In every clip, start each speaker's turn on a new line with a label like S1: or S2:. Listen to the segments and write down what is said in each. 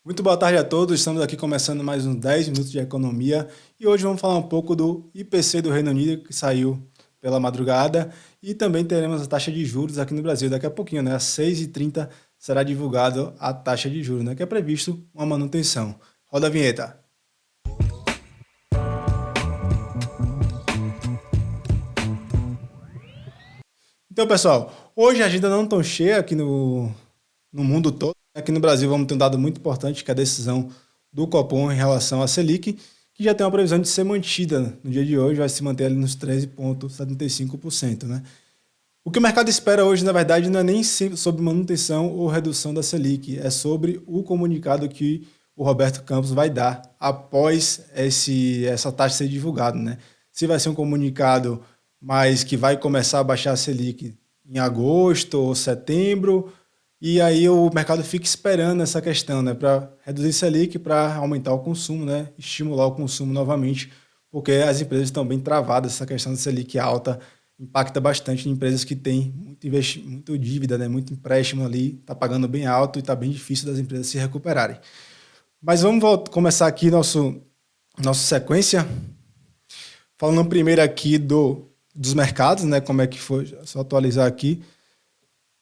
S1: Muito boa tarde a todos, estamos aqui começando mais uns 10 minutos de economia e hoje vamos falar um pouco do IPC do Reino Unido que saiu pela madrugada e também teremos a taxa de juros aqui no Brasil. Daqui a pouquinho, né, às 6h30 será divulgado a taxa de juros, né, que é previsto uma manutenção. Roda a vinheta. Então, pessoal, hoje a agenda não tão cheia aqui no mundo todo. Aqui no Brasil vamos ter um dado muito importante, que é a decisão do Copom em relação à Selic, que já tem uma previsão de ser mantida no dia de hoje, vai se manter ali nos 13,75%, né? O que o mercado espera hoje, na verdade, não é nem sobre manutenção ou redução da Selic, é sobre o comunicado que o Roberto Campos vai dar após essa taxa ser divulgada, né? Se vai ser um comunicado mais que vai começar a baixar a Selic em agosto ou setembro, e aí o mercado fica esperando essa questão, né, para reduzir Selic, para aumentar o consumo, né, estimular o consumo novamente, porque as empresas estão bem travadas, essa questão da Selic alta impacta bastante em empresas que têm muito dívida, né, muito empréstimo ali, está pagando bem alto e está bem difícil das empresas se recuperarem. Mas vamos começar aqui nossa sequência, falando primeiro aqui dos mercados, né, como é que foi, só atualizar aqui,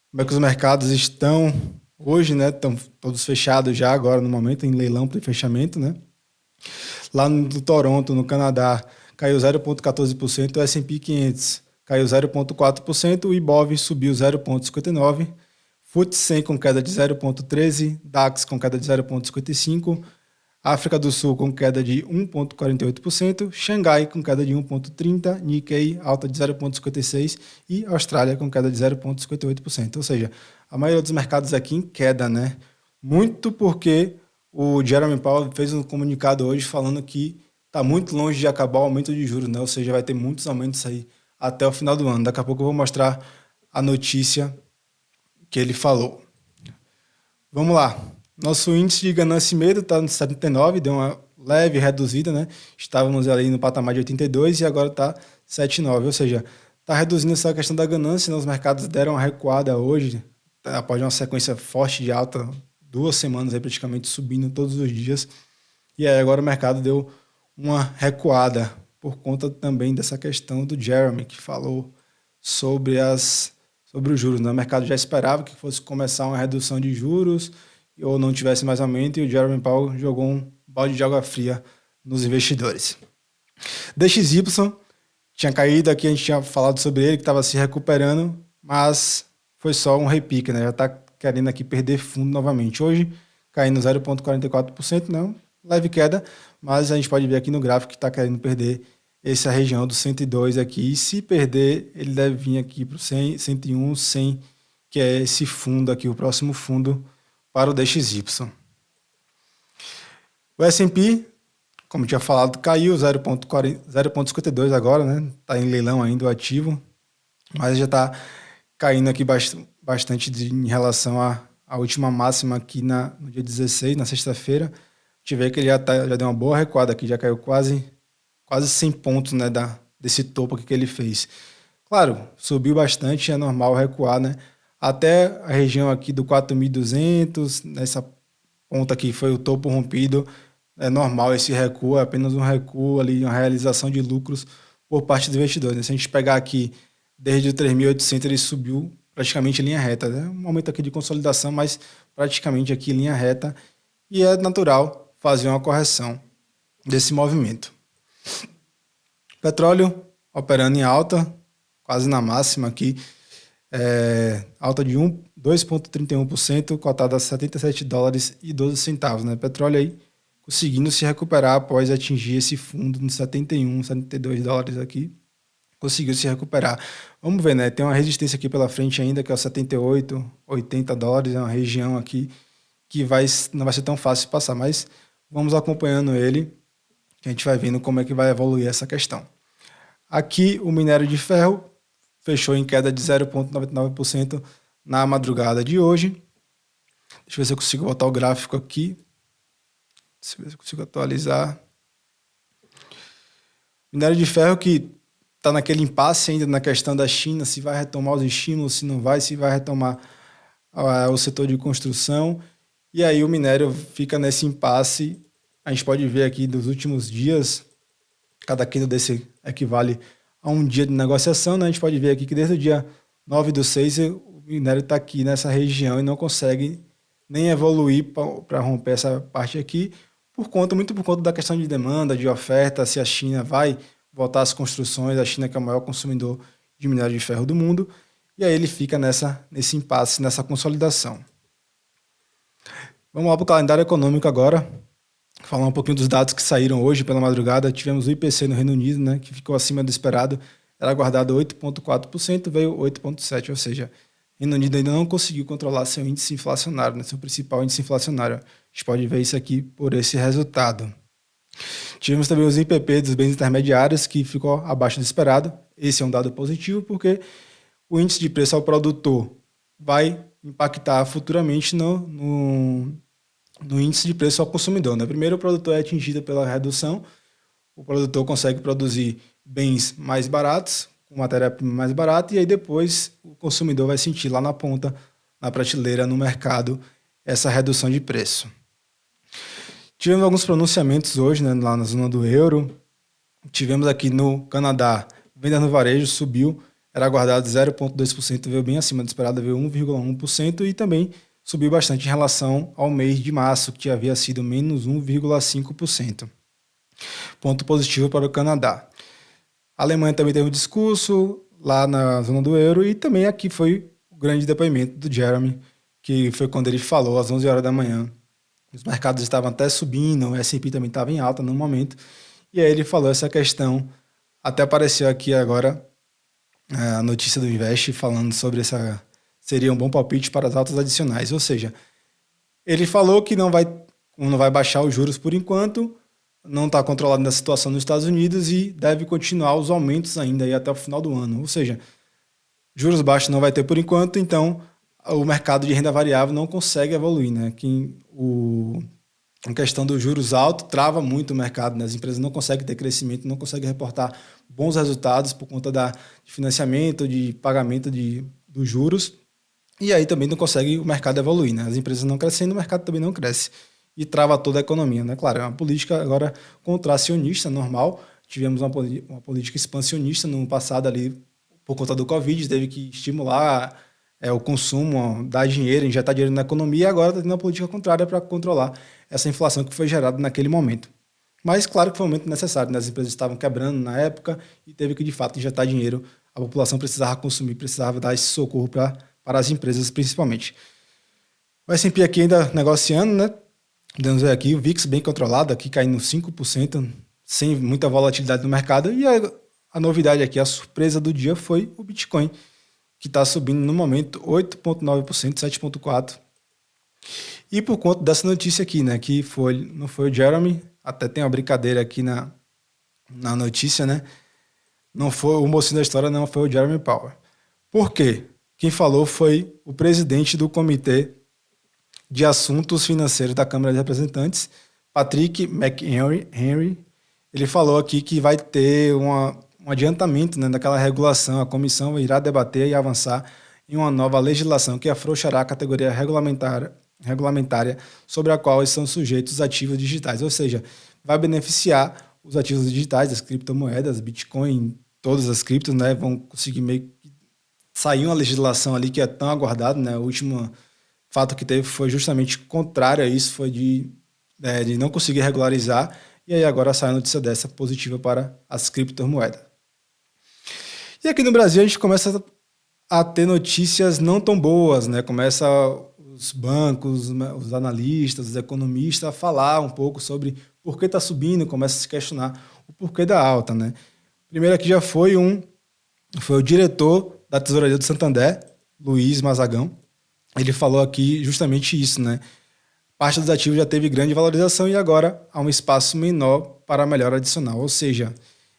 S1: como é que os mercados estão hoje, né? Estão todos fechados já agora no momento, em leilão para fechamento, né? Lá no Toronto, no Canadá, caiu 0,14%, o S&P 500 caiu 0,4%, o Ibov subiu 0,59%, FTSE 100 com queda de 0,13%, DAX com queda de 0,55%, África do Sul com queda de 1,48%, Xangai com queda de 1,30%, Nikkei alta de 0,56% e Austrália com queda de 0,58%. Ou seja, a maioria dos mercados aqui em queda, né? Muito porque o Jerome Powell fez um comunicado hoje falando que está muito longe de acabar o aumento de juros, né? Ou seja, vai ter muitos aumentos aí até o final do ano. Daqui a pouco eu vou mostrar a notícia que ele falou. Vamos lá. Nosso índice de ganância e medo está no 79, deu uma leve reduzida, né? Estávamos ali no patamar de 82 e agora está 79, ou seja, está reduzindo essa questão da ganância, né? Os mercados deram uma recuada hoje, após uma sequência forte de alta, 2 semanas aí praticamente subindo todos os dias, e aí agora o mercado deu uma recuada por conta também dessa questão do Jeremy, que falou sobre os juros, né? O mercado já esperava que fosse começar uma redução de juros ou não tivesse mais aumento, e o Jerome Powell jogou um balde de água fria nos investidores. DXY tinha caído aqui, a gente tinha falado sobre ele, que estava se recuperando, mas foi só um repique, né? Já está querendo aqui perder fundo novamente. Hoje, caindo 0,44%, não, leve queda, mas a gente pode ver aqui no gráfico que está querendo perder essa região do 102 aqui, e se perder, ele deve vir aqui para o 100, 101, 100, que é esse fundo aqui, o próximo fundo para o DXY. O S&P, como tinha falado, caiu 0,52 agora, né? Está em leilão ainda o ativo, mas já está caindo aqui bastante em relação à última máxima aqui no dia 16, na sexta-feira. A gente vê que ele já deu uma boa recuada aqui, já caiu quase 100 pontos, né, desse topo que ele fez. Claro, subiu bastante, é normal recuar, né? Até a região aqui do 4.200, nessa ponta aqui foi o topo rompido, é normal esse recuo, é apenas um recuo ali, uma realização de lucros por parte dos investidores, né? Se a gente pegar aqui desde o 3.800, ele subiu praticamente em linha reta, né? Um momento aqui de consolidação, mas praticamente aqui em linha reta, e é natural fazer uma correção desse movimento. Petróleo operando em alta, quase na máxima aqui, alta de 2,31%, cotado a $77,12, né? Petróleo aí conseguindo se recuperar após atingir esse fundo nos 71, $72 aqui, conseguiu se recuperar. Vamos ver, né? Tem uma resistência aqui pela frente ainda, que é o 78, $80, é uma região aqui que não vai ser tão fácil de passar, mas vamos acompanhando ele, que a gente vai vendo como é que vai evoluir essa questão. Aqui o minério de ferro fechou em queda de 0,99% na madrugada de hoje. Deixa eu ver se eu consigo botar o gráfico aqui. Deixa eu ver se eu consigo atualizar. Minério de ferro que está naquele impasse ainda na questão da China, se vai retomar os estímulos, se não vai, se vai retomar o setor de construção. E aí o minério fica nesse impasse. A gente pode ver aqui dos últimos dias, cada quilo desse equivale a um dia de negociação, né? A gente pode ver aqui que desde o dia 9/6 o minério está aqui nessa região e não consegue nem evoluir para romper essa parte aqui, muito por conta da questão de demanda, de oferta, se a China vai voltar às construções, a China que é o maior consumidor de minério de ferro do mundo, e aí ele fica nesse impasse, nessa consolidação. Vamos lá para o calendário econômico agora, falar um pouquinho dos dados que saíram hoje pela madrugada. Tivemos o IPC no Reino Unido, né, que ficou acima do esperado, era aguardado 8,4%, veio 8,7%, ou seja, o Reino Unido ainda não conseguiu controlar seu índice inflacionário, né, seu principal índice inflacionário. A gente pode ver isso aqui por esse resultado. Tivemos também os IPP dos bens intermediários, que ficou abaixo do esperado. Esse é um dado positivo, porque o índice de preço ao produtor vai impactar futuramente no índice de preço ao consumidor, né? Primeiro, o produtor é atingido pela redução, o produtor consegue produzir bens mais baratos, com matéria-prima mais barata, e aí depois o consumidor vai sentir lá na ponta, na prateleira, no mercado, essa redução de preço. Tivemos alguns pronunciamentos hoje, né, lá na zona do euro. Tivemos aqui no Canadá, venda no varejo subiu, era aguardado 0,2%, veio bem acima do esperado, veio 1,1%, e também subiu bastante em relação ao mês de março, que havia sido menos 1,5%. Ponto positivo para o Canadá. A Alemanha também teve um discurso lá na zona do euro, e também aqui foi o grande depoimento do Jeremy, que foi quando ele falou às 11 horas da manhã. Os mercados estavam até subindo, o S&P também estava em alta no momento, e aí ele falou essa questão. Até apareceu aqui agora a notícia do Invest falando sobre essa seria um bom palpite para as altas adicionais. Ou seja, ele falou que não vai baixar os juros por enquanto, não está controlado na situação nos Estados Unidos e deve continuar os aumentos ainda aí até o final do ano. Ou seja, juros baixos não vai ter por enquanto, então o mercado de renda variável não consegue evoluir, né? A questão dos juros altos trava muito o mercado, né? As empresas não conseguem ter crescimento, não conseguem reportar bons resultados por conta de financiamento, de pagamento dos juros, e aí também não consegue o mercado evoluir, né? As empresas não crescendo, o mercado também não cresce e trava toda a economia, né? Claro, é uma política agora contracionista normal. Tivemos uma política expansionista no passado ali por conta do Covid, teve que estimular o consumo, dar dinheiro, injetar dinheiro na economia, e agora está tendo uma política contrária para controlar essa inflação que foi gerada naquele momento. Mas claro que foi um momento necessário, né? As empresas estavam quebrando na época e teve que de fato injetar dinheiro. A população precisava consumir, precisava dar esse socorro para as empresas principalmente. O S&P aqui ainda negociando, né? Podemos ver aqui o VIX bem controlado, aqui caindo 5%, sem muita volatilidade no mercado. E a novidade aqui, a surpresa do dia foi o Bitcoin, que está subindo no momento 8,9%, 7,4%. E por conta dessa notícia aqui, né, que não foi o Jeremy, até tem uma brincadeira aqui na notícia, né? Não foi o mocinho da história, não foi o Jeremy Powell. Por quê? Quem falou foi o presidente do Comitê de Assuntos Financeiros da Câmara de Representantes, Patrick McHenry. Ele falou aqui que vai ter um adiantamento, né, daquela regulação. A comissão irá debater e avançar em uma nova legislação que afrouxará a categoria regulamentária sobre a qual estão sujeitos os ativos digitais. Ou seja, vai beneficiar os ativos digitais, as criptomoedas, Bitcoin, todas as criptos, né, vão conseguir meio que sair uma legislação ali que é tão aguardada, né? O último fato que teve foi justamente contrário a isso, foi de não conseguir regularizar, e aí agora sai a notícia dessa positiva para as criptomoedas. E aqui no Brasil a gente começa a ter notícias não tão boas, né? Começa os bancos, os analistas, os economistas a falar um pouco sobre por que está subindo, começa a se questionar o porquê da alta, né? Primeiro aqui já foi o diretor da Tesouraria do Santander, Luiz Mazagão. Ele falou aqui justamente isso, né? Parte dos ativos já teve grande valorização e agora há um espaço menor para melhora adicional. Ou seja,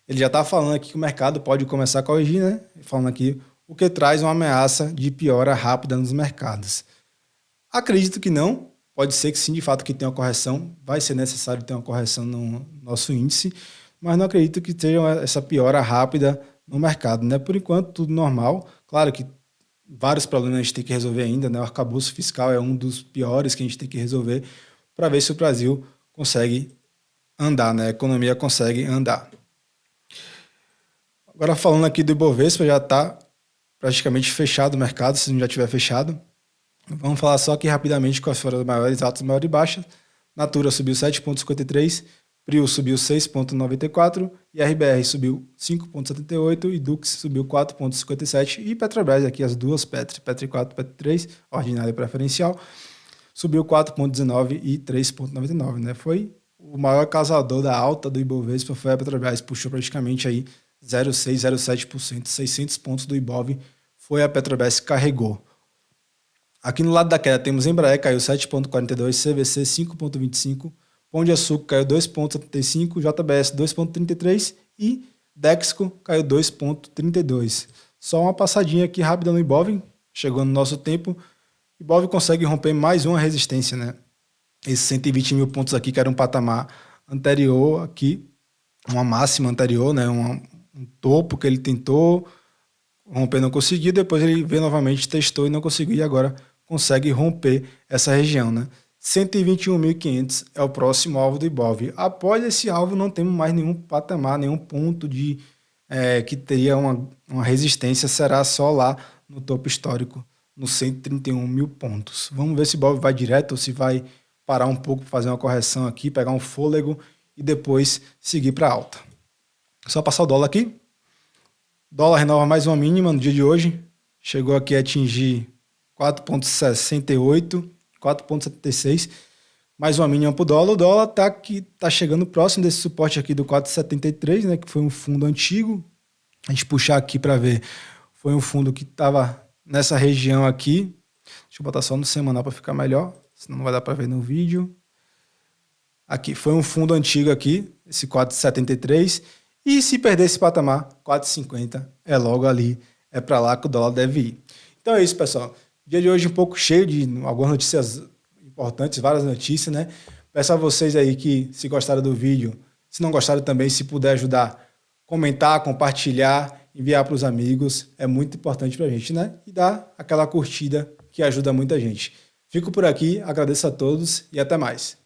S1: ele já está falando aqui que o mercado pode começar a corrigir, né? Falando aqui o que traz uma ameaça de piora rápida nos mercados. Acredito que não. Pode ser que sim, de fato, que tenha uma correção. Vai ser necessário ter uma correção no nosso índice, mas não acredito que tenha essa piora rápida no mercado, né? Por enquanto, tudo normal. Claro que vários problemas a gente tem que resolver ainda, né? O arcabouço fiscal é um dos piores que a gente tem que resolver para ver se o Brasil consegue andar, né? A economia consegue andar. Agora falando aqui do Ibovespa, já está praticamente fechado o mercado, se não já tiver fechado. Vamos falar só aqui rapidamente quais foram as maiores altas e maiores baixas. Natura subiu 7,53, Prio subiu 6,94, RBR subiu 5,78 e Dux subiu 4,57 e Petrobras, aqui as duas Petri 4, Petri 3, ordinária e preferencial, subiu 4,19 e 3,99, né? Foi o maior causador da alta do Ibovespa, foi a Petrobras, puxou praticamente aí 0,6, 0,7%, 600 pontos do Ibov, foi a Petrobras que carregou. Aqui no lado da queda temos Embraer, caiu 7,42, CVC 5,25, Pão de Açúcar caiu 2,75, JBS 2,33 e Dexco caiu 2,32. Só uma passadinha aqui rápida no Ibov, chegou no nosso tempo, Ibov consegue romper mais uma resistência, né? Esses 120 mil pontos aqui, que era um patamar anterior aqui, uma máxima anterior, né? Um topo que ele tentou romper, não conseguiu, depois ele veio novamente, testou e não conseguiu, e agora consegue romper essa região, né? 121.500 é o próximo alvo do Ibov. Após esse alvo, não temos mais nenhum patamar, nenhum ponto de que teria uma resistência, será só lá no topo histórico, nos 131 mil pontos. Vamos ver se o Ibov vai direto ou se vai parar um pouco, fazer uma correção aqui, pegar um fôlego e depois seguir para alta. Só passar o dólar aqui. Dólar renova mais uma mínima no dia de hoje. Chegou aqui a atingir 4,68, 4,76. Mais uma mínima para o dólar. O dólar tá chegando próximo desse suporte aqui do 4,73, né? Que foi um fundo antigo. A gente puxar aqui para ver. Foi um fundo que estava nessa região aqui. Deixa eu botar só no semanal para ficar melhor. Senão não vai dar para ver no vídeo. Aqui, foi um fundo antigo aqui, esse 4,73. E se perder esse patamar, 4,50 é logo ali, é para lá que o dólar deve ir. Então é isso, pessoal. Dia de hoje um pouco cheio de algumas notícias importantes, várias notícias, né? Peço a vocês aí que, se gostaram do vídeo, se não gostaram também, se puder ajudar, comentar, compartilhar, enviar para os amigos, é muito importante para a gente, né? E dar aquela curtida que ajuda muita gente. Fico por aqui, agradeço a todos e até mais.